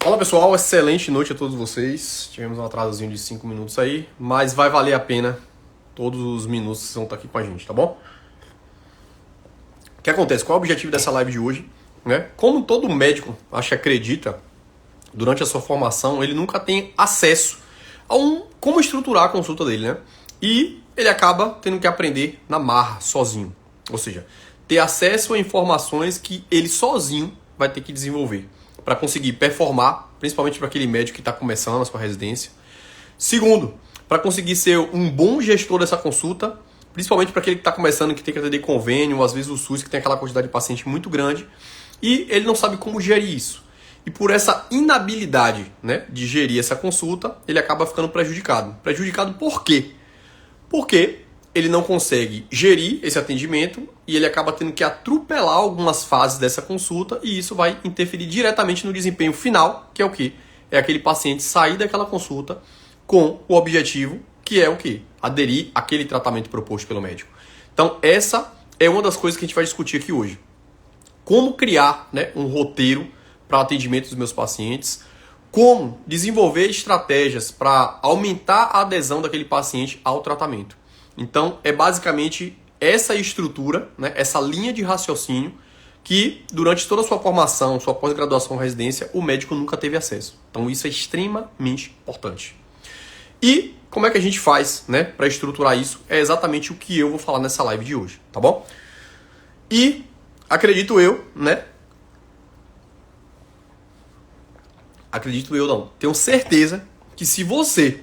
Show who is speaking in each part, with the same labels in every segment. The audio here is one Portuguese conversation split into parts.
Speaker 1: Fala pessoal, excelente noite a todos vocês. Tivemos um atrasozinho de 5 minutos aí, mas vai valer a pena todos os minutos que vocês vão estar aqui com a gente, tá bom? O que acontece? Qual é o objetivo dessa live de hoje? Como todo médico, acho que acredita, durante a sua formação, ele nunca tem acesso a como estruturar a consulta dele, né? E ele acaba tendo que aprender na marra, sozinho. Ou seja, ter acesso a informações que ele sozinho vai ter que desenvolver para conseguir performar, principalmente para aquele médico que está começando a sua residência. Segundo, para conseguir ser um bom gestor dessa consulta, principalmente para aquele que está começando, que tem que atender convênio, ou às vezes o SUS, que tem aquela quantidade de paciente muito grande, e ele não sabe como gerir isso. E por essa inabilidade, né, de gerir essa consulta, ele acaba ficando prejudicado. Prejudicado por quê? Porque ele não consegue gerir esse atendimento e ele acaba tendo que atropelar algumas fases dessa consulta e isso vai interferir diretamente no desempenho final, que é o quê? É aquele paciente sair daquela consulta com o objetivo, que é o quê? Aderir àquele tratamento proposto pelo médico. Então essa é uma das coisas que a gente vai discutir aqui hoje. Como criar, né, um roteiro para o atendimento dos meus pacientes, como desenvolver estratégias para aumentar a adesão daquele paciente ao tratamento. Então, é basicamente essa estrutura, né, essa linha de raciocínio que, durante toda a sua formação, sua pós-graduação, residência, o médico nunca teve acesso. Então, isso é extremamente importante. E como é que a gente faz, né, para estruturar isso? É exatamente o que eu vou falar nessa live de hoje, tá bom? E acredito eu, tenho certeza que se você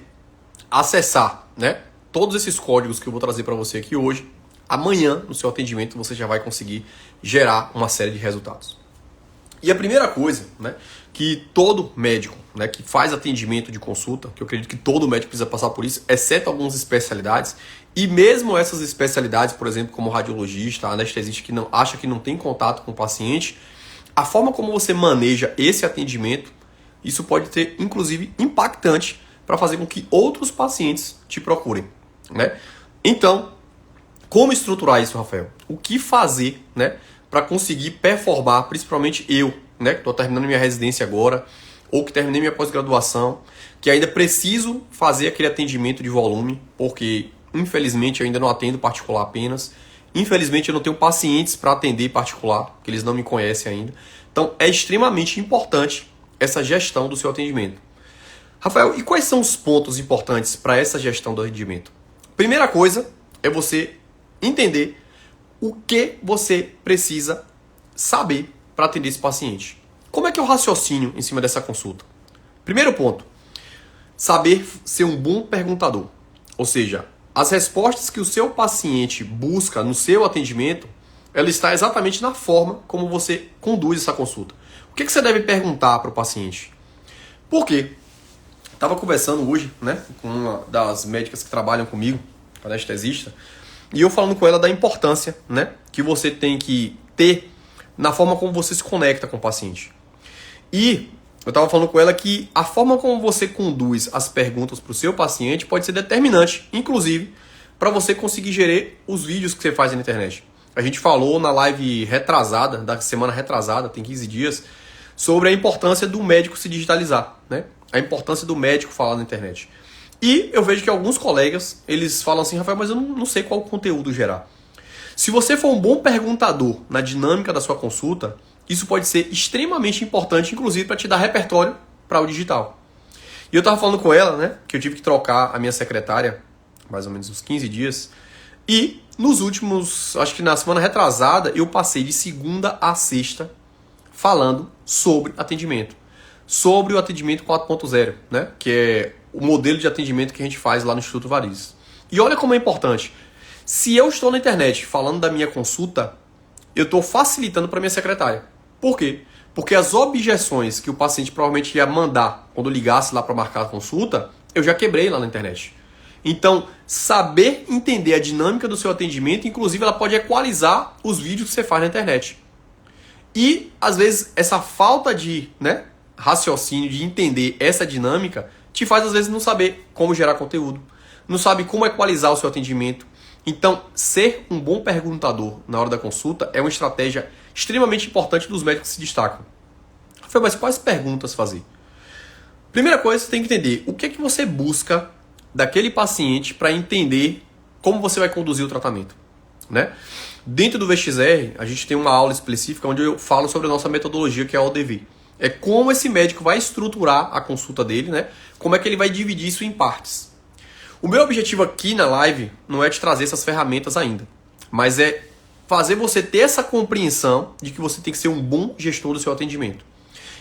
Speaker 1: acessar, né, todos esses códigos que eu vou trazer para você aqui hoje, amanhã no seu atendimento você já vai conseguir gerar uma série de resultados. E a primeira coisa, né, que todo médico, né, que faz atendimento de consulta, que eu acredito que todo médico precisa passar por isso, exceto algumas especialidades, e mesmo essas especialidades, por exemplo, como radiologista, anestesista, que não acha que não tem contato com o paciente, a forma como você maneja esse atendimento, isso pode ser, inclusive, impactante para fazer com que outros pacientes te procurem, né? Então, como estruturar isso, Rafael? O que fazer, né, para conseguir performar, principalmente eu, né, que estou terminando minha residência agora, ou que terminei minha pós-graduação, que ainda preciso fazer aquele atendimento de volume, porque, infelizmente, eu ainda não atendo particular apenas. Infelizmente, eu não tenho pacientes para atender particular, porque eles não me conhecem ainda. Então, é extremamente importante essa gestão do seu atendimento. Rafael, e quais são os pontos importantes para essa gestão do atendimento? Primeira coisa é você entender o que você precisa saber para atender esse paciente. Como é que é o raciocínio em cima dessa consulta? Primeiro ponto, saber ser um bom perguntador. Ou seja, as respostas que o seu paciente busca no seu atendimento, ela está exatamente na forma como você conduz essa consulta. O que você deve perguntar para o paciente? Por quê? Estava conversando hoje, né, com uma das médicas que trabalham comigo, anestesista, e eu falando com ela da importância, né, que você tem que ter na forma como você se conecta com o paciente. E eu estava falando com ela que a forma como você conduz as perguntas para o seu paciente pode ser determinante, inclusive, para você conseguir gerir os vídeos que você faz na internet. A gente falou na live retrasada, da semana retrasada, tem 15 dias, sobre a importância do médico se digitalizar, né? A importância do médico falar na internet. E eu vejo que alguns colegas, eles falam assim, Rafael, mas eu não sei qual conteúdo gerar. Se você for um bom perguntador na dinâmica da sua consulta, isso pode ser extremamente importante, inclusive para te dar repertório para o digital. E eu estava falando com ela, né, que eu tive que trocar a minha secretária, mais ou menos uns 15 dias, e nos últimos, acho que na semana retrasada, eu passei de segunda a sexta falando sobre atendimento. Sobre o atendimento 4.0, né? Que é o modelo de atendimento que a gente faz lá no Instituto Varizes. E olha como é importante. Se eu estou na internet falando da minha consulta, eu estou facilitando para minha secretária. Por quê? Porque as objeções que o paciente provavelmente ia mandar quando ligasse lá para marcar a consulta, eu já quebrei lá na internet. Então, saber entender a dinâmica do seu atendimento, inclusive ela pode equalizar os vídeos que você faz na internet. E, às vezes, essa falta de, né, raciocínio, de entender essa dinâmica, te faz às vezes não saber como gerar conteúdo, não sabe como equalizar o seu atendimento. Então, ser um bom perguntador na hora da consulta é uma estratégia extremamente importante dos médicos que se destacam. Rafael, mas quais perguntas fazer? Primeira coisa, você tem que entender o que é que você busca daquele paciente para entender como você vai conduzir o tratamento, né? Dentro do VXR, a gente tem uma aula específica onde eu falo sobre a nossa metodologia, que é a ODV. É como esse médico vai estruturar a consulta dele, né? Como é que ele vai dividir isso em partes. O meu objetivo aqui na live não é te trazer essas ferramentas ainda, mas é fazer você ter essa compreensão de que você tem que ser um bom gestor do seu atendimento.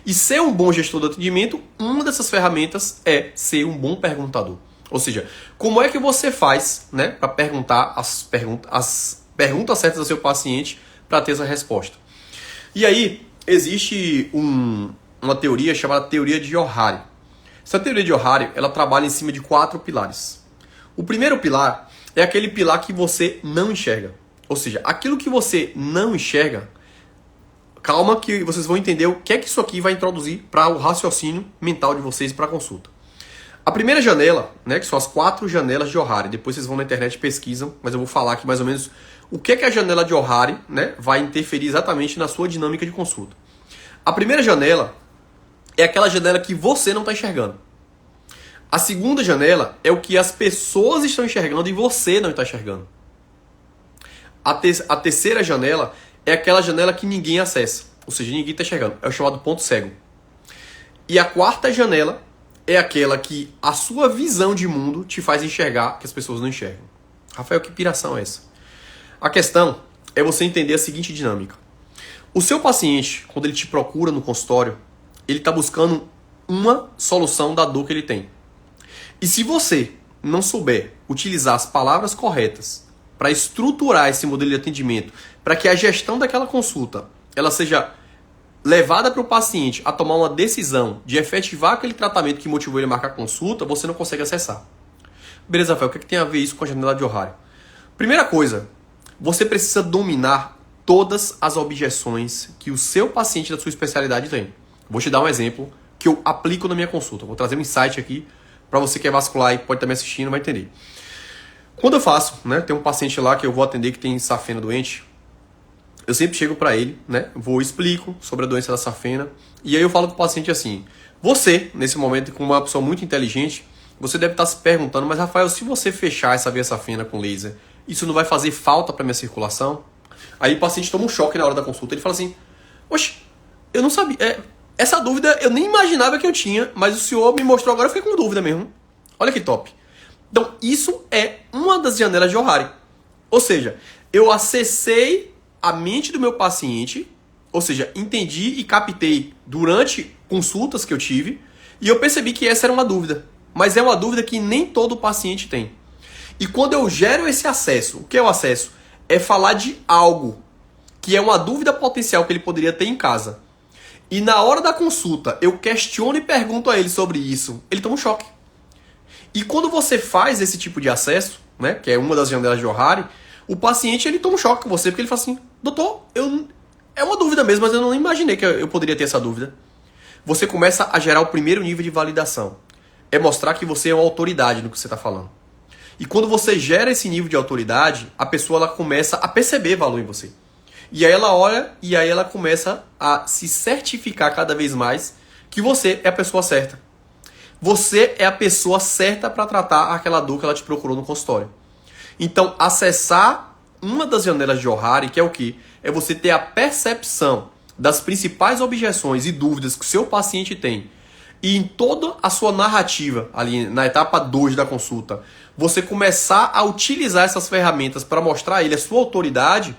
Speaker 1: E ser um bom gestor do atendimento, uma dessas ferramentas é ser um bom perguntador. Ou seja, como é que você faz, né, para perguntar as perguntas certas ao seu paciente para ter essa resposta. E aí, existe uma teoria chamada teoria de Johari. Essa teoria de Johari, ela trabalha em cima de 4 pilares. O primeiro pilar é aquele pilar que você não enxerga. Ou seja, aquilo que você não enxerga, calma que vocês vão entender o que é que isso aqui vai introduzir para o raciocínio mental de vocês para a consulta. A primeira janela, né, que são as 4 janelas de Johari, depois vocês vão na internet e pesquisam, mas eu vou falar aqui mais ou menos o que é que a janela de Johari, né, vai interferir exatamente na sua dinâmica de consulta. A primeira janela é aquela janela que você não está enxergando. A segunda janela é o que as pessoas estão enxergando e você não está enxergando. A terceira janela é aquela janela que ninguém acessa, ou seja, ninguém está enxergando. É o chamado ponto cego. E a quarta janela é aquela que a sua visão de mundo te faz enxergar que as pessoas não enxergam. Rafael, que piração é essa? A questão é você entender a seguinte dinâmica. O seu paciente, quando ele te procura no consultório, ele está buscando uma solução da dor que ele tem. E se você não souber utilizar as palavras corretas para estruturar esse modelo de atendimento, para que a gestão daquela consulta ela seja levada para o paciente a tomar uma decisão de efetivar aquele tratamento que motivou ele a marcar a consulta, você não consegue acessar. Beleza, Rafael, o que tem a ver isso com a janela de Johari? Primeira coisa, você precisa dominar todas as objeções que o seu paciente da sua especialidade tem. Vou te dar um exemplo que eu aplico na minha consulta. Vou trazer um insight aqui para você que é vascular e pode estar me assistindo, vai entender. Quando eu faço, né, tem um paciente lá que eu vou atender que tem safena doente, eu sempre chego para ele, né, vou explico sobre a doença da safena, e aí eu falo com o paciente assim, você, nesse momento, como uma pessoa muito inteligente, você deve estar se perguntando, mas Rafael, se você fechar essa veia safena com laser, isso não vai fazer falta para minha circulação? Aí o paciente toma um choque na hora da consulta, ele fala assim, oxe, eu não sabia, essa dúvida eu nem imaginava que eu tinha, mas o senhor me mostrou agora, eu fiquei com dúvida mesmo. Olha que top. Então, isso é uma das janelas de Johari. Ou seja, eu acessei a mente do meu paciente, ou seja, entendi e captei durante consultas que eu tive, e eu percebi que essa era uma dúvida. Mas é uma dúvida que nem todo paciente tem. E quando eu gero esse acesso, o que é o acesso? É falar de algo que é uma dúvida potencial que ele poderia ter em casa. E na hora da consulta, eu questiono e pergunto a ele sobre isso, ele toma um choque. E quando você faz esse tipo de acesso, né, que é uma das janelas de Johari, o paciente ele toma um choque com você, porque ele fala assim, doutor, é uma dúvida mesmo, mas eu não imaginei que eu poderia ter essa dúvida. Você começa a gerar o primeiro nível de validação. É mostrar que você é uma autoridade no que você está falando. E quando você gera esse nível de autoridade, a pessoa ela começa a perceber valor em você. E aí ela olha e aí ela começa a se certificar cada vez mais que você é a pessoa certa. Você é a pessoa certa para tratar aquela dor que ela te procurou no consultório. Então, acessar uma das janelas de Johari, que é o quê? É você ter a percepção das principais objeções e dúvidas que o seu paciente tem. E em toda a sua narrativa, ali na etapa 2 da consulta, você começar a utilizar essas ferramentas para mostrar a ele a sua autoridade,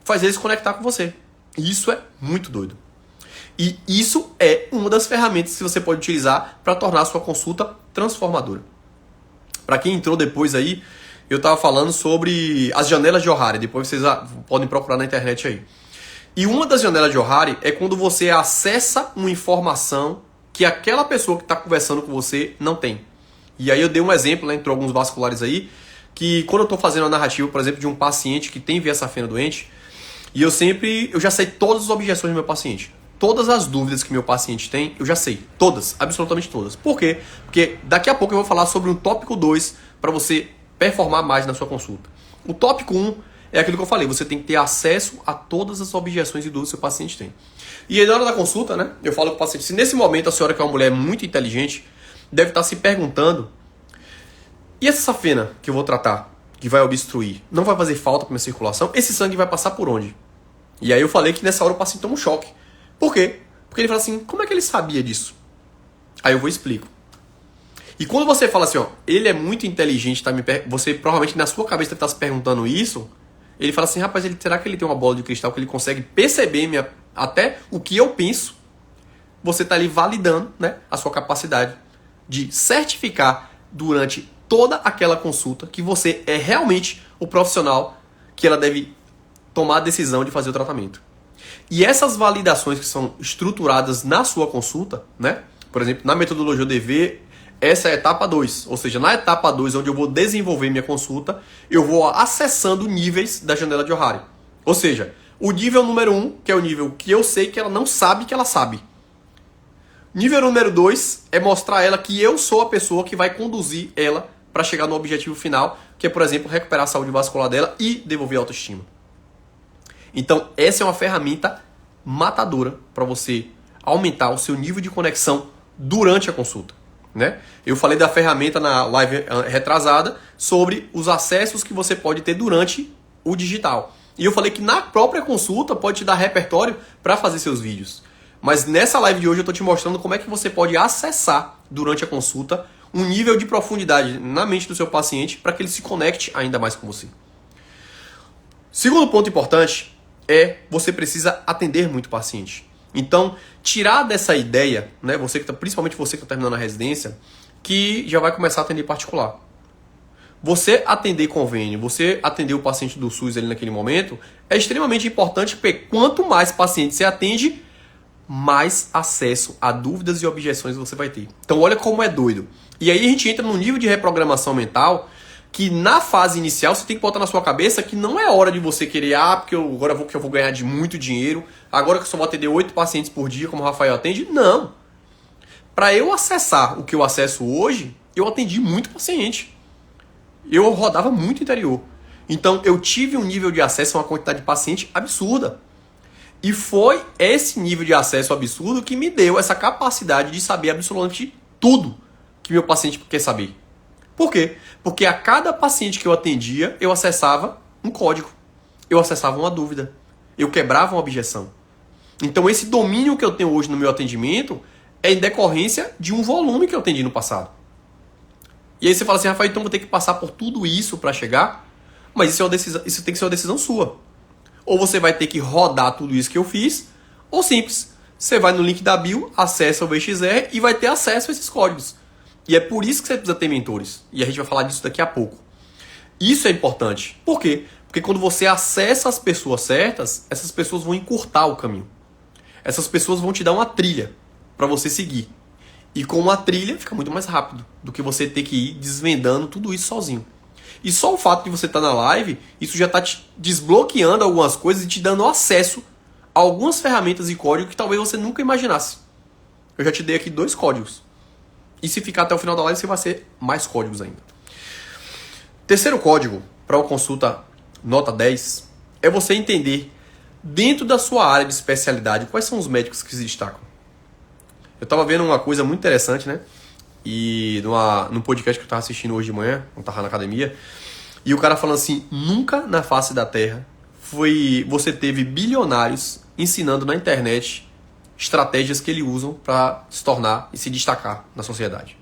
Speaker 1: faz ele se conectar com você. Isso é muito doido. E isso é uma das ferramentas que você pode utilizar para tornar a sua consulta transformadora. Para quem entrou depois aí, eu estava falando sobre as janelas de Johari. Depois vocês podem procurar na internet aí. E uma das janelas de Johari é quando você acessa uma informação que aquela pessoa que está conversando com você não tem. E aí eu dei um exemplo, né, entrou alguns vasculares aí, que quando eu estou fazendo a narrativa, por exemplo, de um paciente que tem veia safena doente, e eu já sei todas as objeções do meu paciente. Todas as dúvidas que meu paciente tem, eu já sei. Todas, absolutamente todas. Por quê? Porque daqui a pouco eu vou falar sobre um tópico 2 para você performar mais na sua consulta. O tópico 1 é aquilo que eu falei, você tem que ter acesso a todas as objeções e dúvidas que o seu paciente tem. E aí na hora da consulta, né, eu falo com o paciente, se nesse momento a senhora que é uma mulher muito inteligente, deve estar se perguntando, e essa safena que eu vou tratar, que vai obstruir, não vai fazer falta para minha circulação? Esse sangue vai passar por onde? E aí eu falei que nessa hora o paciente toma um choque. Por quê? Porque ele fala assim, como é que ele sabia disso? Aí eu vou explico. E quando você fala assim, ó, ele é muito inteligente, você provavelmente na sua cabeça deve estar se perguntando isso, ele fala assim, rapaz, será que ele tem uma bola de cristal que ele consegue perceber até o que eu penso? Você está ali validando, né, a sua capacidade de certificar durante toda aquela consulta que você é realmente o profissional que ela deve tomar a decisão de fazer o tratamento. E essas validações que são estruturadas na sua consulta, né? Por exemplo, na metodologia ODV, essa é a etapa 2. Ou seja, na etapa 2, onde eu vou desenvolver minha consulta, eu vou acessando níveis da janela de Ohari. Ou seja, o nível número 1, que é o nível que eu sei que ela não sabe que ela sabe. Nível número 2 é mostrar a ela que eu sou a pessoa que vai conduzir ela para chegar no objetivo final, que é, por exemplo, recuperar a saúde vascular dela e devolver a autoestima. Então, essa é uma ferramenta matadora para você aumentar o seu nível de conexão durante a consulta, né? Eu falei da ferramenta na live retrasada sobre os acessos que você pode ter durante o digital. E eu falei que na própria consulta pode te dar repertório para fazer seus vídeos. Mas nessa live de hoje eu estou te mostrando como é que você pode acessar durante a consulta um nível de profundidade na mente do seu paciente para que ele se conecte ainda mais com você. Segundo ponto importante é você precisa atender muito o paciente. Então, tirar dessa ideia, né, principalmente você que está terminando a residência, que já vai começar a atender particular. Você atender convênio, você atender o paciente do SUS ali naquele momento, é extremamente importante, porque quanto mais paciente você atende, mais acesso a dúvidas e objeções você vai ter. Então olha como é doido. E aí a gente entra num nível de reprogramação mental que na fase inicial você tem que botar na sua cabeça que não é hora de você querer, porque agora eu vou ganhar de muito dinheiro, agora que eu só vou atender 8 pacientes por dia, como o Rafael atende. Não. Para eu acessar o que eu acesso hoje, eu atendi muito paciente. Eu rodava muito interior. Então eu tive um nível de acesso a uma quantidade de paciente absurda. E foi esse nível de acesso absurdo que me deu essa capacidade de saber absolutamente tudo que meu paciente quer saber. Por quê? Porque a cada paciente que eu atendia, eu acessava um código. Eu acessava uma dúvida. Eu quebrava uma objeção. Então esse domínio que eu tenho hoje no meu atendimento é em decorrência de um volume que eu atendi no passado. E aí você fala assim, Rafael, então vou ter que passar por tudo isso para chegar? Mas isso tem que ser uma decisão sua. Ou você vai ter que rodar tudo isso que eu fiz, ou simples, você vai no link da bio, acessa o VXR e vai ter acesso a esses códigos. E é por isso que você precisa ter mentores. E a gente vai falar disso daqui a pouco. Isso é importante. Por quê? Porque quando você acessa as pessoas certas, essas pessoas vão encurtar o caminho. Essas pessoas vão te dar uma trilha para você seguir. E com uma trilha fica muito mais rápido do que você ter que ir desvendando tudo isso sozinho. E só o fato de você estar na live, isso já está te desbloqueando algumas coisas e te dando acesso a algumas ferramentas e códigos que talvez você nunca imaginasse. Eu já te dei aqui 2 códigos. E se ficar até o final da live, você vai ser mais códigos ainda. Terceiro código para uma consulta nota 10 é você entender, dentro da sua área de especialidade, quais são os médicos que se destacam. Eu estava vendo uma coisa muito interessante, né? E num podcast que eu estava assistindo hoje de manhã, quando estava na academia, e o cara falando assim, nunca na face da Terra você teve bilionários ensinando na internet estratégias que eles usam para se tornar e se destacar na sociedade.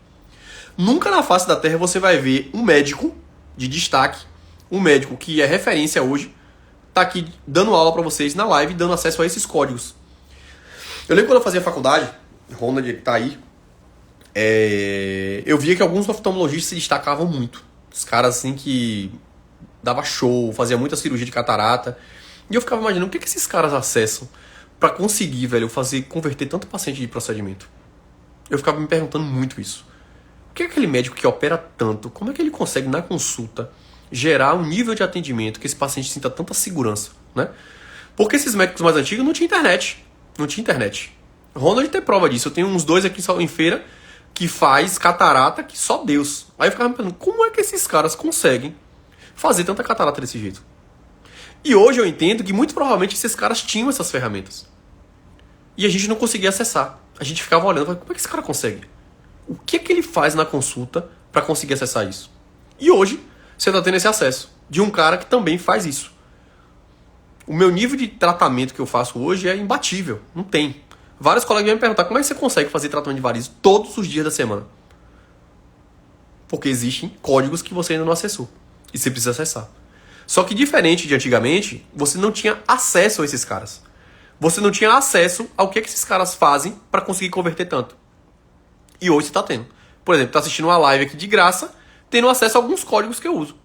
Speaker 1: Nunca na face da Terra você vai ver um médico de destaque, um médico que é referência hoje, tá aqui dando aula para vocês na live, dando acesso a esses códigos. Eu lembro quando eu fazia faculdade, Ronald tá aí, eu via que alguns oftalmologistas se destacavam muito. Os caras assim que dava show, fazia muita cirurgia de catarata. E eu ficava imaginando o que esses caras acessam para conseguir, velho, converter tanto paciente de procedimento. Eu ficava me perguntando muito isso. O que é aquele médico que opera tanto, como é que ele consegue na consulta gerar um nível de atendimento que esse paciente sinta tanta segurança, né? Porque esses médicos mais antigos não tinham internet. Não tinha internet. Ronald tem prova disso. Eu tenho uns 2 aqui em feira que faz catarata que só Deus. Aí eu ficava me perguntando, como é que esses caras conseguem fazer tanta catarata desse jeito? E hoje eu entendo que muito provavelmente esses caras tinham essas ferramentas. E a gente não conseguia acessar. A gente ficava olhando, como é que esse cara consegue? O que é que ele faz na consulta para conseguir acessar isso? E hoje você está tendo esse acesso de um cara que também faz isso. O meu nível de tratamento que eu faço hoje é imbatível. Não tem. Vários colegas vêm me perguntar como é que você consegue fazer tratamento de varizes todos os dias da semana. Porque existem códigos que você ainda não acessou. E você precisa acessar. Só que diferente de antigamente, você não tinha acesso a esses caras. Você não tinha acesso ao que esses caras fazem para conseguir converter tanto. E hoje você está tendo. Por exemplo, está assistindo uma live aqui de graça, tendo acesso a alguns códigos que eu uso.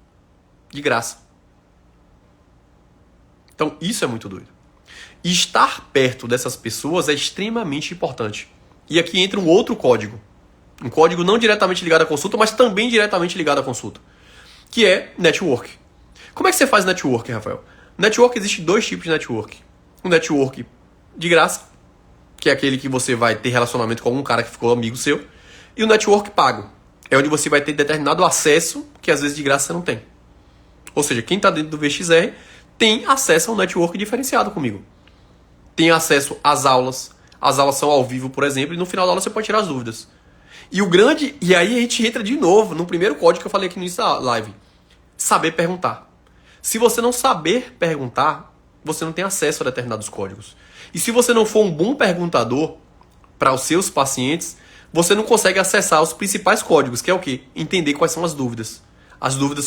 Speaker 1: De graça. Então, isso é muito doido. E estar perto dessas pessoas é extremamente importante. E aqui entra um outro código. Um código não diretamente ligado à consulta, mas também diretamente ligado à consulta. Que é network. Como é que você faz network, Rafael? Network, existe dois tipos de network. O network de graça, que é aquele que você vai ter relacionamento com algum cara que ficou amigo seu. E o network pago. É onde você vai ter determinado acesso que às vezes de graça você não tem. Ou seja, quem está dentro do VXR tem acesso a um network diferenciado comigo. Tem acesso às aulas. As aulas são ao vivo, por exemplo, e no final da aula você pode tirar as dúvidas. E aí a gente entra de novo no primeiro código que eu falei aqui no início da live. Saber perguntar. Se você não saber perguntar, você não tem acesso a determinados códigos. E se você não for um bom perguntador para os seus pacientes, você não consegue acessar os principais códigos, que é o quê? Entender quais são as dúvidas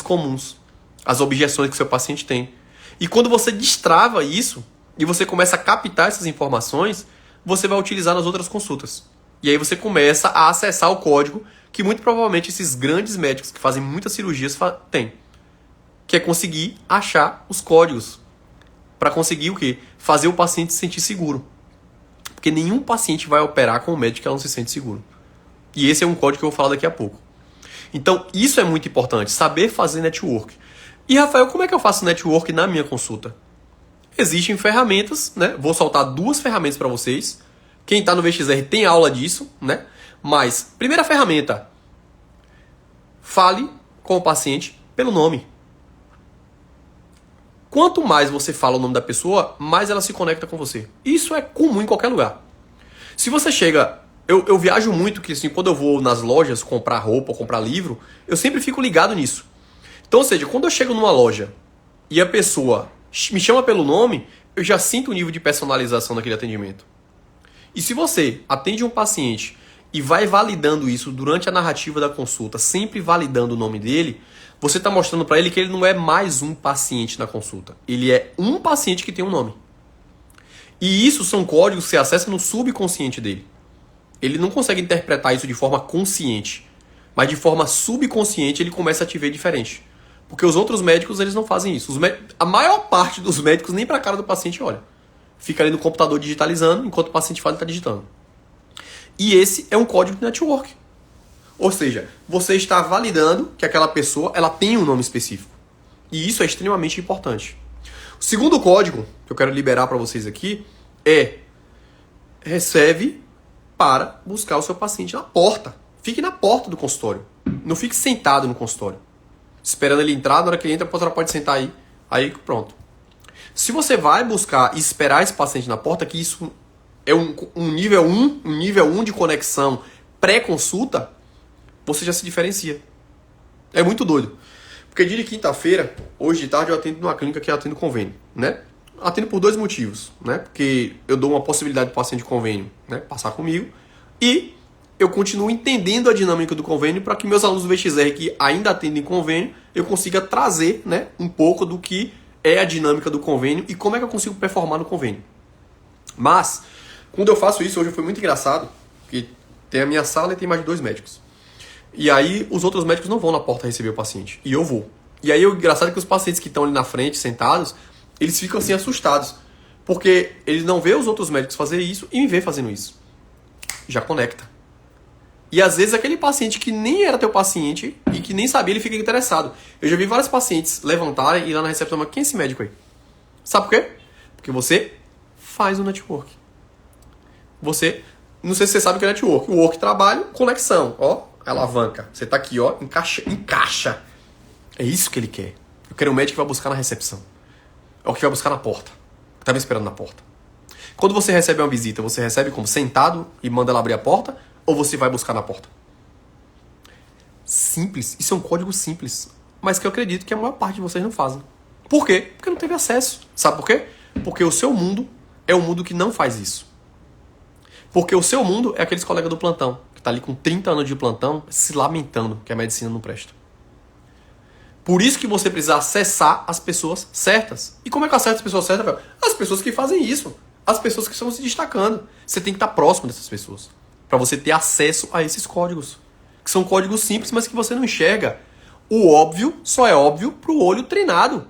Speaker 1: comuns, as objeções que o seu paciente tem. E quando você destrava isso, e você começa a captar essas informações, você vai utilizar nas outras consultas. E aí você começa a acessar o código que muito provavelmente esses grandes médicos que fazem muitas cirurgias têm. Que é conseguir achar os códigos. Para conseguir o quê? Fazer o paciente se sentir seguro. Porque nenhum paciente vai operar com um médico que ela não se sente seguro. E esse é um código que eu vou falar daqui a pouco. Então, isso é muito importante. Saber fazer network. E, Rafael, como é que eu faço network na minha consulta? Existem ferramentas, né? Vou soltar 2 ferramentas para vocês. Quem está no VXR tem aula disso, né? Mas, primeira ferramenta. Fale com o paciente pelo nome. Quanto mais você fala o nome da pessoa, mais ela se conecta com você. Isso é comum em qualquer lugar. Se você chega... Eu viajo muito, que assim, quando eu vou nas lojas comprar roupa ou comprar livro, eu sempre fico ligado nisso. Então, ou seja, quando eu chego numa loja e a pessoa me chama pelo nome, eu já sinto o nível de personalização daquele atendimento. E se você atende um paciente e vai validando isso durante a narrativa da consulta, sempre validando o nome dele, você está mostrando para ele que ele não é mais um paciente na consulta. Ele é um paciente que tem um nome. E isso são códigos que você acessa no subconsciente dele. Ele não consegue interpretar isso de forma consciente, mas de forma subconsciente ele começa a te ver diferente. Porque os outros médicos, eles não fazem isso. A maior parte dos médicos nem para a cara do paciente olha. Fica ali no computador digitalizando, enquanto o paciente fala e está digitando. E esse é um código de network. Ou seja, você está validando que aquela pessoa ela tem um nome específico. E isso é extremamente importante. O segundo código que eu quero liberar para vocês aqui é: recebe para buscar o seu paciente na porta. Fique na porta do consultório. Não fique sentado no consultório, esperando ele entrar. Na hora que ele entra, ela pode sentar aí. Aí pronto. Se você vai buscar e esperar esse paciente na porta, que isso é um nível 1 de conexão pré-consulta, você já se diferencia. É muito doido. Porque dia de quinta-feira, hoje de tarde, eu atendo numa clínica que eu atendo convênio, né? Atendo por 2 motivos, né? Porque eu dou uma possibilidade para o paciente de convênio, né, passar comigo, e eu continuo entendendo a dinâmica do convênio para que meus alunos do VXR que ainda atendem convênio, eu consiga trazer, né, um pouco do que é a dinâmica do convênio e como é que eu consigo performar no convênio. Mas, quando eu faço isso, hoje foi muito engraçado, porque tem a minha sala e tem mais de 2 médicos. E aí os outros médicos não vão na porta receber o paciente, e eu vou. E aí o engraçado é que os pacientes que estão ali na frente, sentados, eles ficam assim assustados, porque eles não vê os outros médicos fazer isso e me vê fazendo isso. Já conecta. E às vezes aquele paciente que nem era teu paciente e que nem sabia, ele fica interessado. Eu já vi vários pacientes levantarem e ir lá na recepção, mas quem é esse médico aí? Sabe por quê? Porque você faz o network. Você, não sei se você sabe o que é network. O work, trabalho, conexão, ó, alavanca. Você tá aqui, ó, encaixa. É isso que ele quer. Eu quero um médico que vai buscar na recepção. É o que vai buscar na porta. Que tá me esperando na porta. Quando você recebe uma visita, você recebe como sentado e manda ela abrir a porta? Ou você vai buscar na porta? Simples. Isso é um código simples. Mas que eu acredito que a maior parte de vocês não fazem. Por quê? Porque não teve acesso. Sabe por quê? Porque o seu mundo é um mundo que não faz isso. Porque o seu mundo é aqueles colegas do plantão, que tá ali com 30 anos de plantão, se lamentando que a medicina não presta. Por isso que você precisa acessar as pessoas certas. E como é que acessa as pessoas certas, velho? As pessoas que fazem isso. As pessoas que estão se destacando. Você tem que estar próximo dessas pessoas. Para você ter acesso a esses códigos. Que são códigos simples, mas que você não enxerga. O óbvio só é óbvio pro olho treinado.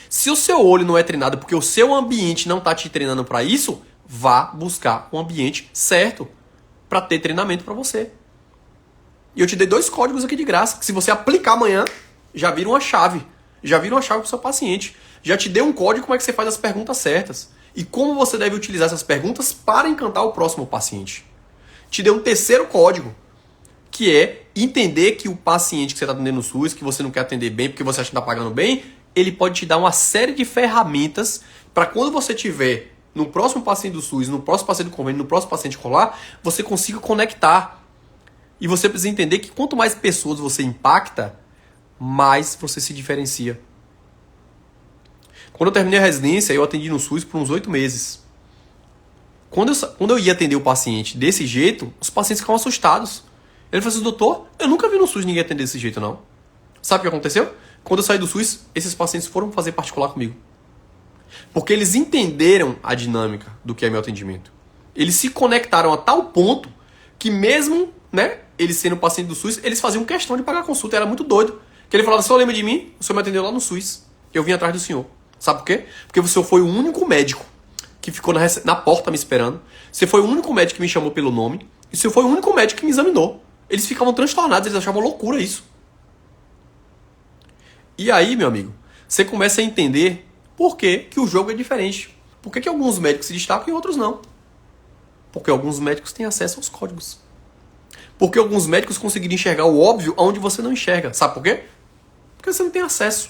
Speaker 1: Se o seu olho não é treinado porque o seu ambiente não tá te treinando para isso, vá buscar um ambiente certo para ter treinamento para você. E eu te dei 2 códigos aqui de graça, que se você aplicar amanhã, já vira uma chave. Já vira uma chave pro seu paciente. Já te dei um código como é que você faz as perguntas certas. E como você deve utilizar essas perguntas para encantar o próximo paciente. Te dei um 3º código, que é entender que o paciente que você está atendendo no SUS, que você não quer atender bem porque você acha que está pagando bem, ele pode te dar uma série de ferramentas para quando você tiver no próximo paciente do SUS, no próximo paciente do convênio, no próximo paciente colar, você consiga conectar. E você precisa entender que quanto mais pessoas você impacta, mais você se diferencia. Quando eu terminei a residência, eu atendi no SUS por uns 8 meses. Quando eu ia atender o paciente desse jeito, os pacientes ficavam assustados. Ele falou assim, doutor, eu nunca vi no SUS ninguém atender desse jeito, não. Sabe o que aconteceu? Quando eu saí do SUS, esses pacientes foram fazer particular comigo. Porque eles entenderam a dinâmica do que é meu atendimento. Eles se conectaram a tal ponto que mesmo, né, eles sendo paciente do SUS, eles faziam questão de pagar a consulta. Era muito doido. Que ele falava, o senhor lembra de mim? O senhor me atendeu lá no SUS. Eu vim atrás do senhor. Sabe por quê? Porque o senhor foi o único médico que ficou na porta me esperando. Você foi o único médico que me chamou pelo nome. E você foi o único médico que me examinou. Eles ficavam transtornados, eles achavam loucura isso. E aí, meu amigo, você começa a entender por que o jogo é diferente. Por que alguns médicos se destacam e outros não. Porque alguns médicos têm acesso aos códigos. Porque alguns médicos conseguiram enxergar o óbvio onde você não enxerga. Sabe por quê? Porque você não tem acesso.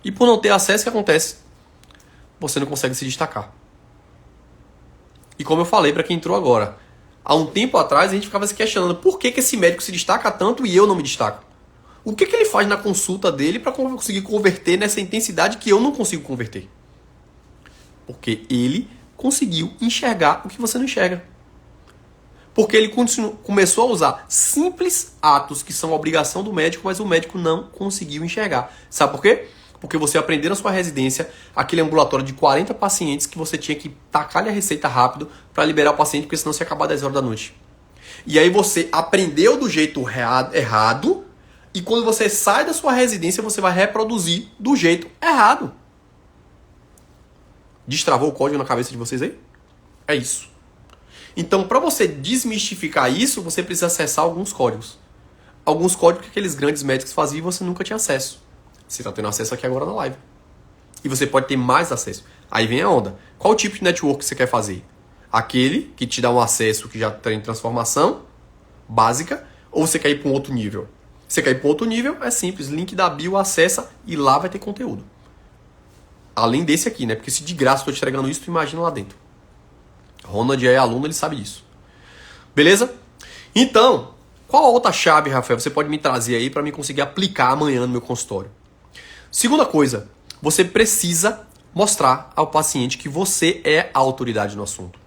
Speaker 1: E por não ter acesso, o que acontece? Você não consegue se destacar. E como eu falei para quem entrou agora, há um tempo atrás a gente ficava se questionando por que esse médico se destaca tanto e eu não me destaco. O que ele faz na consulta dele para conseguir converter nessa intensidade que eu não consigo converter? Porque ele conseguiu enxergar o que você não enxerga. Porque ele começou a usar simples atos que são obrigação do médico, mas o médico não conseguiu enxergar. Sabe por quê? Porque você aprendeu na sua residência aquele ambulatório de 40 pacientes que você tinha que tacar-lhe a receita rápido para liberar o paciente, porque senão você ia acabar às 10 horas da noite. E aí você aprendeu do jeito errado, e quando você sai da sua residência, você vai reproduzir do jeito errado. Destravou o código na cabeça de vocês aí? É isso. Então, para você desmistificar isso, você precisa acessar alguns códigos. Alguns códigos que aqueles grandes médicos faziam e você nunca tinha acesso. Você está tendo acesso aqui agora na live. E você pode ter mais acesso. Aí vem a onda. Qual tipo de network você quer fazer? Aquele que te dá um acesso que já tem transformação básica, ou você quer ir para um outro nível? Você quer ir para outro nível? É simples. Link da bio, acessa e lá vai ter conteúdo. Além desse aqui, né? Porque se de graça eu estou te entregando isso, tu imagina lá dentro. Ronald é aluno, ele sabe disso. Beleza? Então, qual a outra chave, Rafael, você pode me trazer aí para mim conseguir aplicar amanhã no meu consultório? Segunda coisa, você precisa mostrar ao paciente que você é a autoridade no assunto.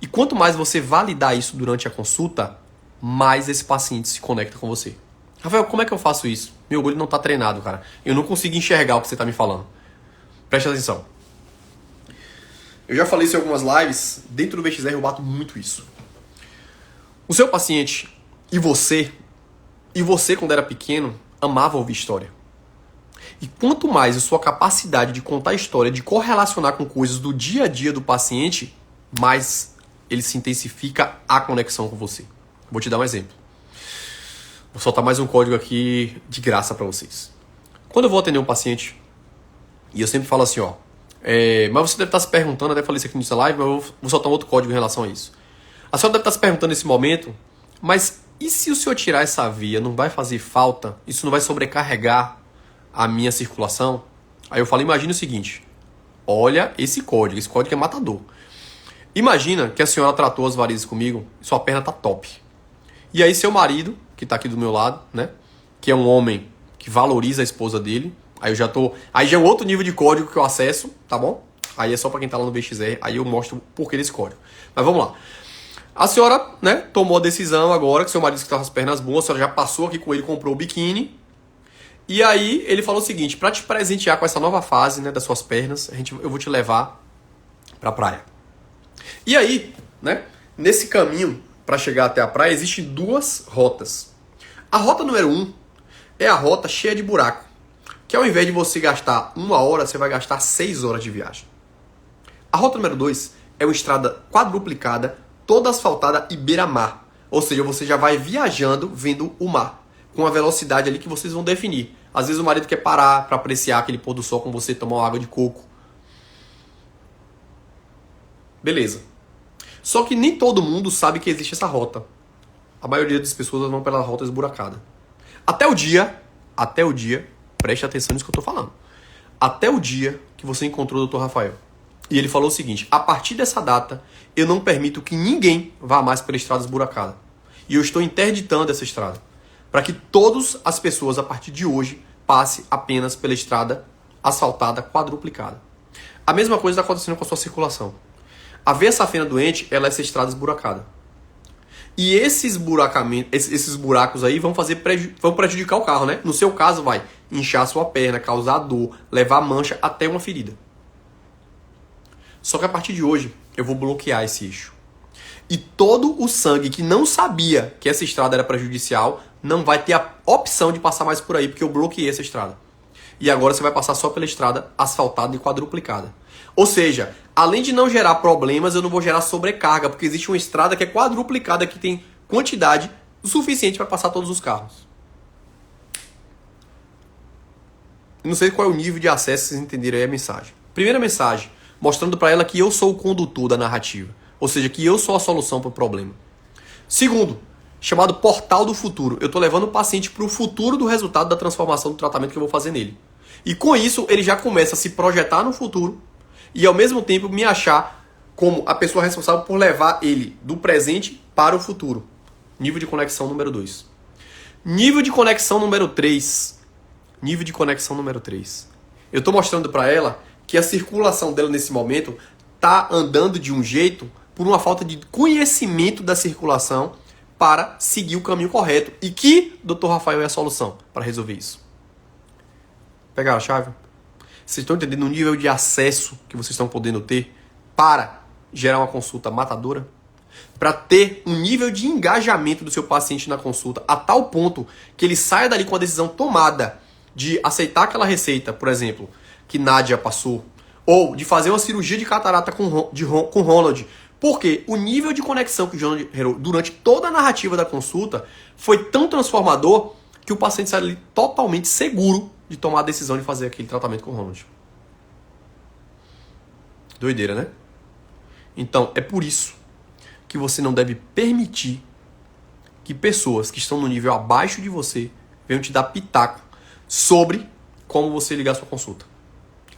Speaker 1: E quanto mais você validar isso durante a consulta, mais esse paciente se conecta com você. Rafael, como é que eu faço isso? Meu olho não está treinado, cara. Eu não consigo enxergar o que você está me falando. Preste atenção. Eu já falei isso em algumas lives. Dentro do VXR eu bato muito isso. O seu paciente e você quando era pequeno, amava ouvir história. E quanto mais a sua capacidade de contar história, de correlacionar com coisas do dia a dia do paciente, mais ele se intensifica a conexão com você. Vou te dar um exemplo. Vou soltar mais um código aqui de graça para vocês. Quando eu vou atender um paciente, e eu sempre falo assim, ó, mas você deve estar se perguntando, até falei isso aqui nessa live, mas eu vou soltar um outro código em relação a isso. A senhora deve estar se perguntando nesse momento, mas e se o senhor tirar essa via, não vai fazer falta? Isso não vai sobrecarregar a minha circulação? Aí eu falo, imagina o seguinte, olha esse código é matador. Imagina que a senhora tratou as varizes comigo e sua perna tá top. E aí seu marido, que tá aqui do meu lado, né, que é um homem que valoriza a esposa dele, aí já é um outro nível de código que eu acesso, tá bom? Aí é só pra quem tá lá no VXR, aí eu mostro o porquê desse código. Mas vamos lá. A senhora, né, tomou a decisão agora que seu marido que tá com as pernas boas, a senhora já passou aqui com ele, comprou o biquíni. E aí ele falou o seguinte, pra te presentear com essa nova fase, né, das suas pernas, eu vou te levar pra praia. E aí, né, nesse caminho pra chegar até a praia, existem duas rotas. A rota número 1 é a rota cheia de buraco, que ao invés de você gastar 1 hora, você vai gastar 6 horas de viagem. A rota número 2 é uma estrada quadruplicada, toda asfaltada e beira-mar. Ou seja, você já vai viajando vendo o mar, com a velocidade ali que vocês vão definir. Às vezes o marido quer parar para apreciar aquele pôr do sol com você, tomar uma água de coco. Beleza. Só que nem todo mundo sabe que existe essa rota. A maioria das pessoas vão pela rota esburacada. Até o dia, preste atenção nisso que eu tô falando. Até o dia que você encontrou o Dr. Rafael. E ele falou o seguinte, a partir dessa data, eu não permito que ninguém vá mais pela estrada esburacada. E eu estou interditando essa estrada. Para que todas as pessoas, a partir de hoje, passem apenas pela estrada asfaltada quadruplicada. A mesma coisa está acontecendo com a sua circulação. A veia safena doente, ela é essa estrada esburacada. E esses buracos aí vão prejudicar o carro, né? No seu caso, vai inchar a sua perna, causar dor, levar mancha até uma ferida. Só que a partir de hoje, eu vou bloquear esse eixo. E todo o sangue que não sabia que essa estrada era prejudicial, não vai ter a opção de passar mais por aí, porque eu bloqueei essa estrada. E agora você vai passar só pela estrada asfaltada e quadruplicada. Ou seja, além de não gerar problemas, eu não vou gerar sobrecarga, porque existe uma estrada que é quadruplicada, que tem quantidade o suficiente para passar todos os carros. Eu não sei qual é o nível de acesso, vocês entenderam aí a mensagem. Primeira mensagem, mostrando para ela que eu sou o condutor da narrativa. Ou seja, que eu sou a solução para o problema. Segundo, chamado portal do futuro. Eu estou levando o paciente para o futuro do resultado da transformação do tratamento que eu vou fazer nele. E com isso, ele já começa a se projetar no futuro e ao mesmo tempo me achar como a pessoa responsável por levar ele do presente para o futuro. Nível de conexão número 2. Nível de conexão número 3. Nível de conexão número 3. Eu estou mostrando para ela que a circulação dela nesse momento está andando de um jeito por uma falta de conhecimento da circulação para seguir o caminho correto. E que Dr. Rafael é a solução para resolver isso. Pegaram a chave? Vocês estão entendendo o nível de acesso que vocês estão podendo ter para gerar uma consulta matadora? Para ter um nível de engajamento do seu paciente na consulta a tal ponto que ele saia dali com a decisão tomada de aceitar aquela receita, por exemplo, que Nádia passou, ou de fazer uma cirurgia de catarata com Ronald, porque o nível de conexão que o Ronald gerou durante toda a narrativa da consulta foi tão transformador que o paciente sai ali totalmente seguro de tomar a decisão de fazer aquele tratamento com o Ronald. Doideira, né? Então, é por isso que você não deve permitir que pessoas que estão no nível abaixo de você venham te dar pitaco sobre como você ligar a sua consulta.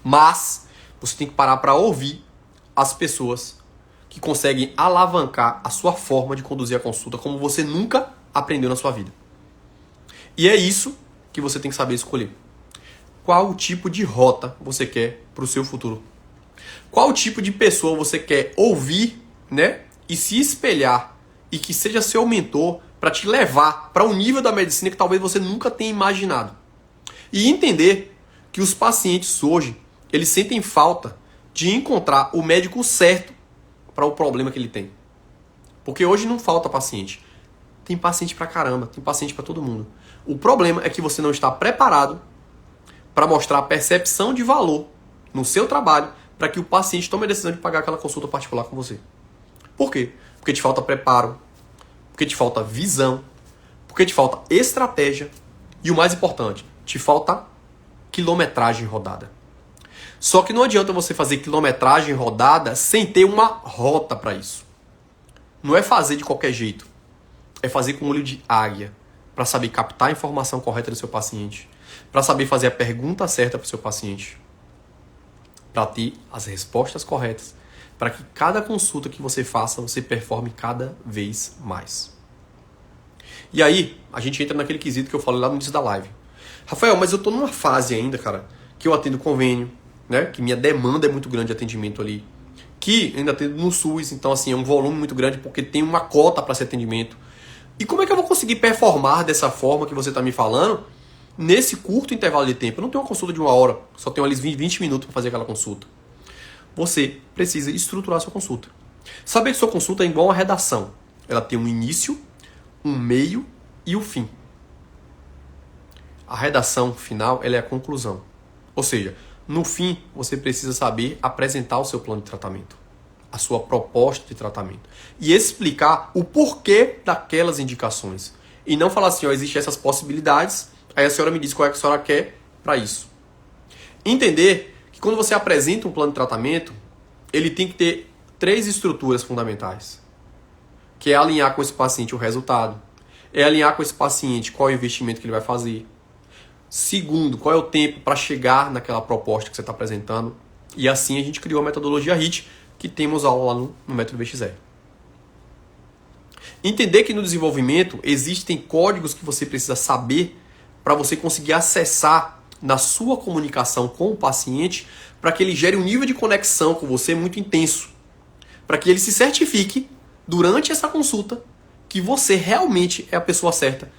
Speaker 1: Mas você tem que parar para ouvir as pessoas que conseguem alavancar a sua forma de conduzir a consulta como você nunca aprendeu na sua vida. E é isso que você tem que saber escolher. Qual tipo de rota você quer para o seu futuro? Qual tipo de pessoa você quer ouvir, né? E se espelhar e que seja seu mentor para te levar para um nível da medicina que talvez você nunca tenha imaginado. E entender que os pacientes hoje, eles sentem falta de encontrar o médico certo para o problema que ele tem. Porque hoje não falta paciente. Tem paciente pra caramba, tem paciente para todo mundo. O problema é que você não está preparado para mostrar a percepção de valor no seu trabalho para que o paciente tome a decisão de pagar aquela consulta particular com você. Por quê? Porque te falta preparo, porque te falta visão, porque te falta estratégia e o mais importante, te falta quilometragem rodada. Só que não adianta você fazer quilometragem rodada sem ter uma rota para isso. Não é fazer de qualquer jeito. É fazer com olho de águia, para saber captar a informação correta do seu paciente, para saber fazer a pergunta certa para o seu paciente. para ter as respostas corretas, para que cada consulta que você faça, você performe cada vez mais. E aí, a gente entra naquele quesito que eu falei lá no início da live. Rafael, mas eu tô numa fase ainda, cara, que eu atendo convênio, né? Que minha demanda é muito grande de atendimento ali. Que ainda atendo no SUS, então assim, é um volume muito grande porque tem uma cota para esse atendimento. E como é que eu vou conseguir performar dessa forma que você tá me falando nesse curto intervalo de tempo? Eu não tenho uma consulta de 1 hora, só tenho ali 20 minutos para fazer aquela consulta. Você precisa estruturar a sua consulta. Saber que sua consulta é igual a uma redação. Ela tem um início, um meio e o fim. A redação final, ela é a conclusão. Ou seja, no fim, você precisa saber apresentar o seu plano de tratamento, a sua proposta de tratamento e explicar o porquê daquelas indicações. E não falar assim, ó, existem essas possibilidades, aí a senhora me diz qual é que a senhora quer para isso. Entender que quando você apresenta um plano de tratamento, ele tem que ter 3 estruturas fundamentais. Que é alinhar com esse paciente o resultado, é alinhar com esse paciente qual é o investimento que ele vai fazer. Segundo, qual é o tempo para chegar naquela proposta que você está apresentando. E assim a gente criou a metodologia HIT, que temos aula lá no Método BXR. Entender que no desenvolvimento existem códigos que você precisa saber para você conseguir acessar na sua comunicação com o paciente, para que ele gere um nível de conexão com você muito intenso. Para que ele se certifique durante essa consulta que você realmente é a pessoa certa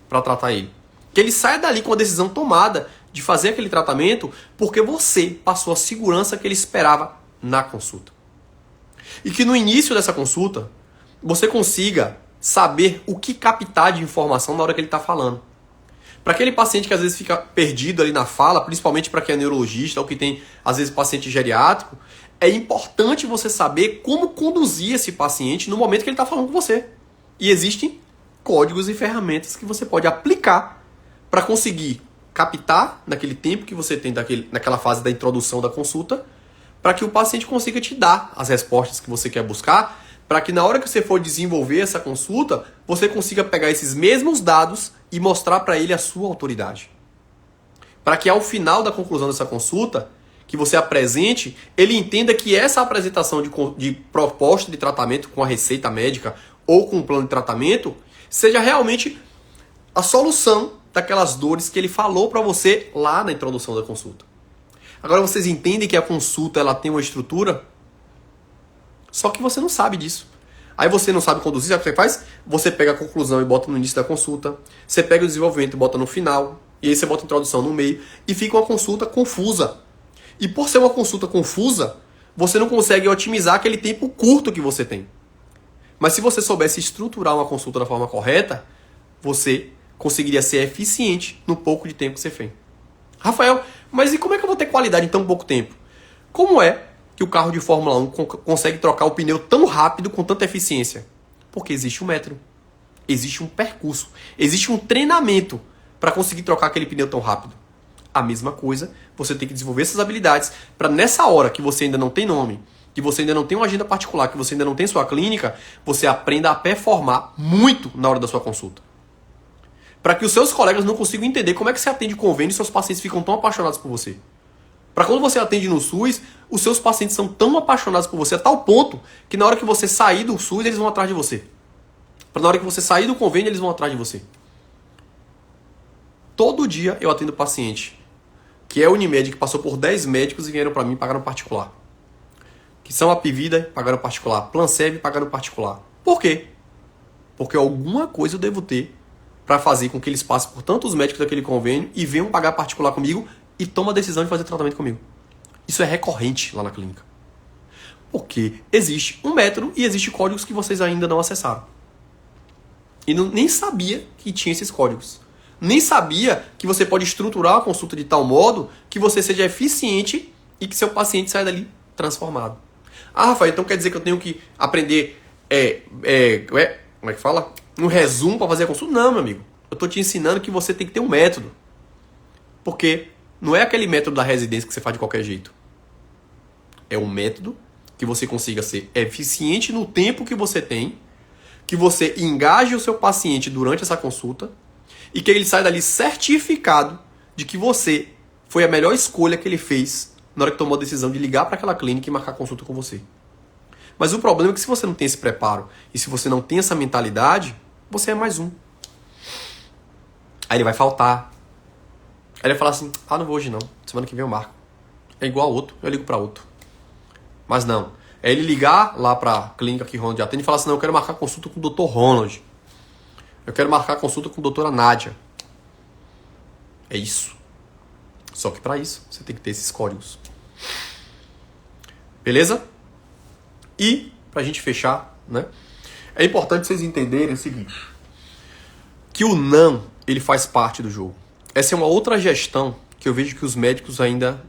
Speaker 1: para tratar ele. Que ele saia dali com a decisão tomada de fazer aquele tratamento porque você passou a segurança que ele esperava na consulta. E que no início dessa consulta, você consiga saber o que captar de informação na hora que ele está falando. Para aquele paciente que às vezes fica perdido ali na fala, principalmente para quem é neurologista ou que tem às vezes paciente geriátrico, é importante você saber como conduzir esse paciente no momento que ele está falando com você. E existem códigos e ferramentas que você pode aplicar para conseguir captar naquele tempo que você tem naquela fase da introdução da consulta, para que o paciente consiga te dar as respostas que você quer buscar, para que na hora que você for desenvolver essa consulta, você consiga pegar esses mesmos dados e mostrar para ele a sua autoridade. Para que ao final da conclusão dessa consulta, que você apresente, ele entenda que essa apresentação de proposta de tratamento com a receita médica ou com um plano de tratamento seja realmente a solução daquelas dores que ele falou para você lá na introdução da consulta. Agora vocês entendem que a consulta ela tem uma estrutura? Só que você não sabe disso. Aí você não sabe conduzir, sabe o que você faz? Você pega a conclusão e bota no início da consulta, você pega o desenvolvimento e bota no final, e aí você bota a introdução no meio, e fica uma consulta confusa. E por ser uma consulta confusa, você não consegue otimizar aquele tempo curto que você tem. Mas se você soubesse estruturar uma consulta da forma correta, você conseguiria ser eficiente no pouco de tempo que você fez. Rafael, mas e como é que eu vou ter qualidade em tão pouco tempo? Como é que o carro de Fórmula 1 consegue trocar o pneu tão rápido com tanta eficiência? Porque existe um método, existe um percurso, existe um treinamento para conseguir trocar aquele pneu tão rápido. A mesma coisa, você tem que desenvolver essas habilidades para nessa hora que você ainda não tem nome, que você ainda não tem uma agenda particular, que você ainda não tem sua clínica, você aprenda a performar muito na hora da sua consulta. Para que os seus colegas não consigam entender como é que você atende convênio e seus pacientes ficam tão apaixonados por você. Para quando você atende no SUS, os seus pacientes são tão apaixonados por você a tal ponto que na hora que você sair do SUS, eles vão atrás de você. Para na hora que você sair do convênio, eles vão atrás de você. Todo dia eu atendo paciente que é Unimed, que passou por 10 médicos e vieram para mim e pagaram particular. Que são Apivida, pagaram particular. Plansev, pagaram particular. Por quê? Porque alguma coisa eu devo ter para fazer com que eles passem por tantos médicos daquele convênio e venham pagar particular comigo e tomem a decisão de fazer tratamento comigo. Isso é recorrente lá na clínica. Porque existe um método e existem códigos que vocês ainda não acessaram. E nem sabia que tinha esses códigos. Nem sabia que você pode estruturar a consulta de tal modo que você seja eficiente e que seu paciente saia dali transformado. Ah, Rafael, então quer dizer que eu tenho que aprender como é que fala? Um resumo para fazer a consulta? Não, meu amigo. Eu estou te ensinando que você tem que ter um método. Porque não é aquele método da residência que você faz de qualquer jeito. É um método que você consiga ser eficiente no tempo que você tem, que você engaje o seu paciente durante essa consulta e que ele saia dali certificado de que você foi a melhor escolha que ele fez na hora que tomou a decisão de ligar para aquela clínica e marcar consulta com você. Mas o problema é que se você não tem esse preparo e se você não tem essa mentalidade, você é mais um. Aí ele vai faltar. Aí ele vai falar assim, não vou hoje não, semana que vem eu marco. É igual a outro, eu ligo para outro. Mas não. É ele ligar lá para a clínica que Ronald atende e falar assim, não, eu quero marcar consulta com o Dr. Ronald. Eu quero marcar consulta com a doutora Nádia. É isso. Só que para isso, você tem que ter esses códigos. Beleza? E, pra gente fechar, né? É importante vocês entenderem o seguinte. Que o não, ele faz parte do jogo. Essa é uma outra gestão que eu vejo que os médicos ainda,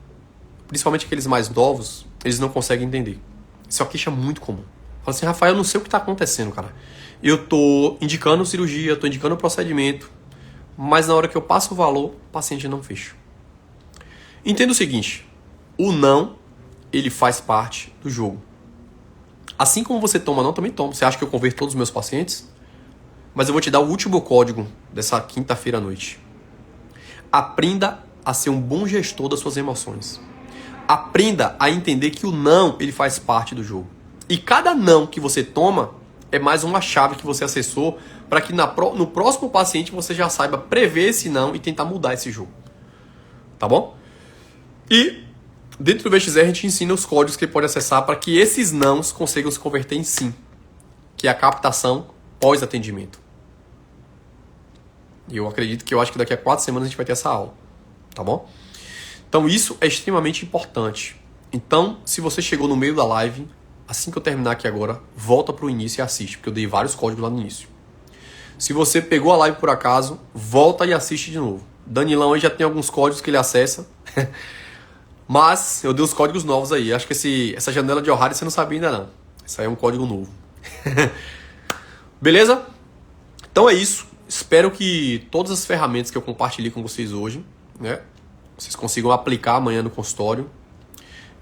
Speaker 1: principalmente aqueles mais novos, eles não conseguem entender. Isso é uma queixa muito comum. Fala assim, Rafael, eu não sei o que tá acontecendo, cara. Eu tô indicando cirurgia, tô indicando procedimento, mas na hora que eu passo o valor, o paciente não fecha. Entenda o seguinte, o não, ele faz parte do jogo. Assim como você toma não, também tomo. Você acha que eu converto todos os meus pacientes? Mas eu vou te dar o último código dessa quinta-feira à noite. Aprenda a ser um bom gestor das suas emoções. Aprenda a entender que o não, ele faz parte do jogo. E cada não que você toma é mais uma chave que você acessou para que no próximo paciente você já saiba prever esse não e tentar mudar esse jogo. Tá bom? E dentro do VXR a gente ensina os códigos que ele pode acessar para que esses nãos consigam se converter em sim. Que é a captação pós-atendimento. E eu acredito que acho que daqui a 4 semanas a gente vai ter essa aula. Tá bom? Então isso é extremamente importante. Então, se você chegou no meio da live, assim que eu terminar aqui agora, volta para o início e assiste, porque eu dei vários códigos lá no início. Se você pegou a live por acaso, volta e assiste de novo. Danilão aí já tem alguns códigos que ele acessa. Mas eu dei os códigos novos aí. Acho que essa janela de O'Hare você não sabia ainda não. Isso aí é um código novo. Beleza? Então é isso. Espero que todas as ferramentas que eu compartilhei com vocês hoje, né, vocês consigam aplicar amanhã no consultório.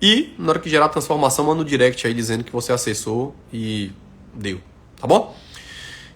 Speaker 1: E na hora que gerar a transformação, manda um direct aí dizendo que você acessou e deu. Tá bom?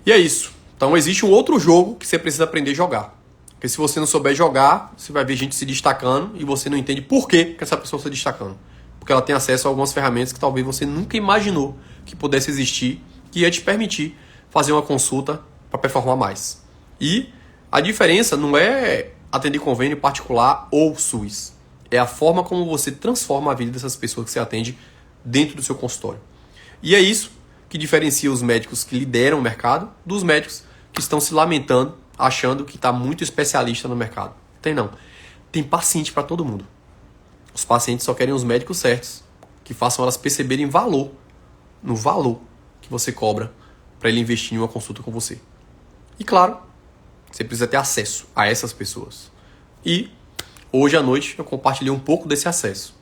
Speaker 1: E é isso. Então existe um outro jogo que você precisa aprender a jogar. Porque se você não souber jogar, você vai ver gente se destacando e você não entende por que essa pessoa está se destacando. Porque ela tem acesso a algumas ferramentas que talvez você nunca imaginou que pudesse existir, que ia te permitir fazer uma consulta para performar mais. E a diferença não é atender convênio particular ou SUS. É a forma como você transforma a vida dessas pessoas que você atende dentro do seu consultório. E é isso que diferencia os médicos que lideram o mercado dos médicos que estão se lamentando, achando que está muito especialista no mercado. Tem não. Tem paciente para todo mundo. Os pacientes só querem os médicos certos, que façam elas perceberem valor, no valor que você cobra para ele investir em uma consulta com você. E claro, você precisa ter acesso a essas pessoas. E hoje à noite eu compartilhei um pouco desse acesso.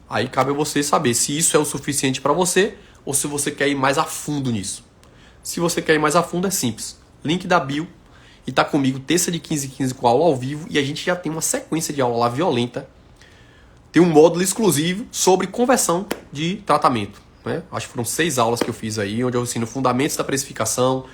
Speaker 1: Aí cabe a você saber se isso é o suficiente para você ou se você quer ir mais a fundo nisso. Se você quer ir mais a fundo é simples. Link da bio e tá comigo terça de 15h15 com aula ao vivo e a gente já tem uma sequência de aula lá violenta. Tem um módulo exclusivo sobre conversão de tratamento, né? Acho que foram 6 aulas que eu fiz aí, onde eu ensino fundamentos da precificação,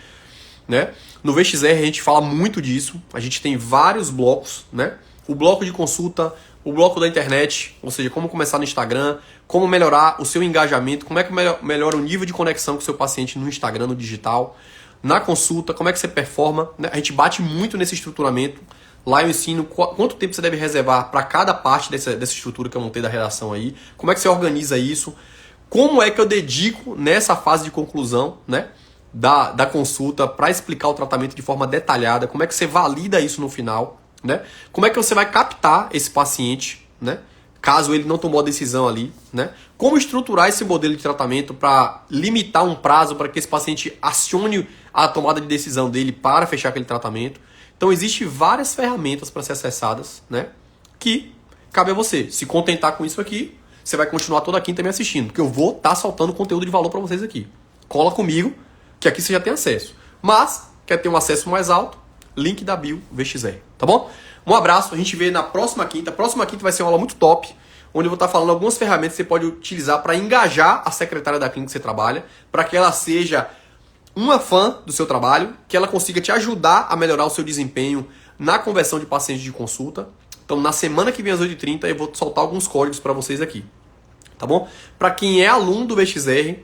Speaker 1: né? No VXR a gente fala muito disso, a gente tem vários blocos, né? O bloco de consulta, o bloco da internet, ou seja, como começar no Instagram, como melhorar o seu engajamento, como é que melhora o nível de conexão com o seu paciente no Instagram, no digital. Na consulta, como é que você performa, né? A gente bate muito nesse estruturamento. Lá eu ensino quanto tempo você deve reservar para cada parte dessa estrutura que eu montei da redação aí. Como é que você organiza isso. Como é que eu dedico nessa fase de conclusão, né, da consulta para explicar o tratamento de forma detalhada. Como é que você valida isso no final, né? Como é que você vai captar esse paciente, né, caso ele não tomou a decisão ali, né? Como estruturar esse modelo de tratamento para limitar um prazo para que esse paciente acione a tomada de decisão dele para fechar aquele tratamento. Então, existem várias ferramentas para ser acessadas, né? Que cabe a você se contentar com isso aqui. Você vai continuar toda quinta me assistindo, porque eu vou estar soltando conteúdo de valor para vocês aqui. Cola comigo, que aqui você já tem acesso. Mas, quer ter um acesso mais alto? Link da bio VXR, tá bom? Um abraço, a gente vê na próxima quinta. A próxima quinta vai ser uma aula muito top, onde eu vou estar falando algumas ferramentas que você pode utilizar para engajar a secretária da clínica que você trabalha, para que ela seja uma fã do seu trabalho, que ela consiga te ajudar a melhorar o seu desempenho na conversão de pacientes de consulta. Então, na semana que vem às 8h30, eu vou soltar alguns códigos para vocês aqui. Tá bom? Para quem é aluno do VXR,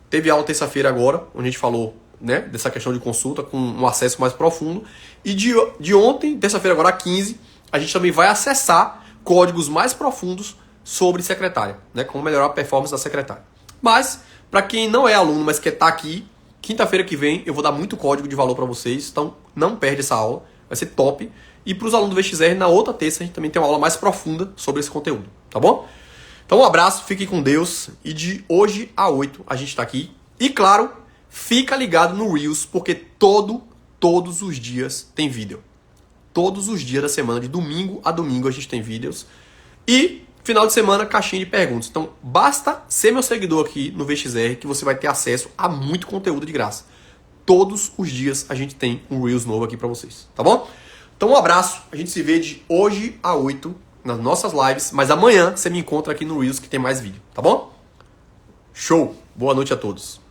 Speaker 1: teve aula terça-feira agora, onde a gente falou, né, dessa questão de consulta com um acesso mais profundo. E de ontem, terça-feira agora, 15, a gente também vai acessar códigos mais profundos sobre secretária, né, como melhorar a performance da secretária. Mas, para quem não é aluno, mas quer estar aqui, quinta-feira que vem eu vou dar muito código de valor para vocês, então não perde essa aula, vai ser top. E para os alunos do VXR, na outra terça, a gente também tem uma aula mais profunda sobre esse conteúdo, tá bom? Então um abraço, fiquem com Deus, e de hoje a 8 a gente está aqui. E claro, fica ligado no Reels, porque todos os dias tem vídeo. Todos os dias da semana, de domingo a domingo, a gente tem vídeos. E final de semana, caixinha de perguntas. Então basta ser meu seguidor aqui no VXR que você vai ter acesso a muito conteúdo de graça. Todos os dias a gente tem um Reels novo aqui para vocês, tá bom? Então um abraço, a gente se vê de hoje a 8 nas nossas lives, mas amanhã você me encontra aqui no Reels que tem mais vídeo, tá bom? Show! Boa noite a todos.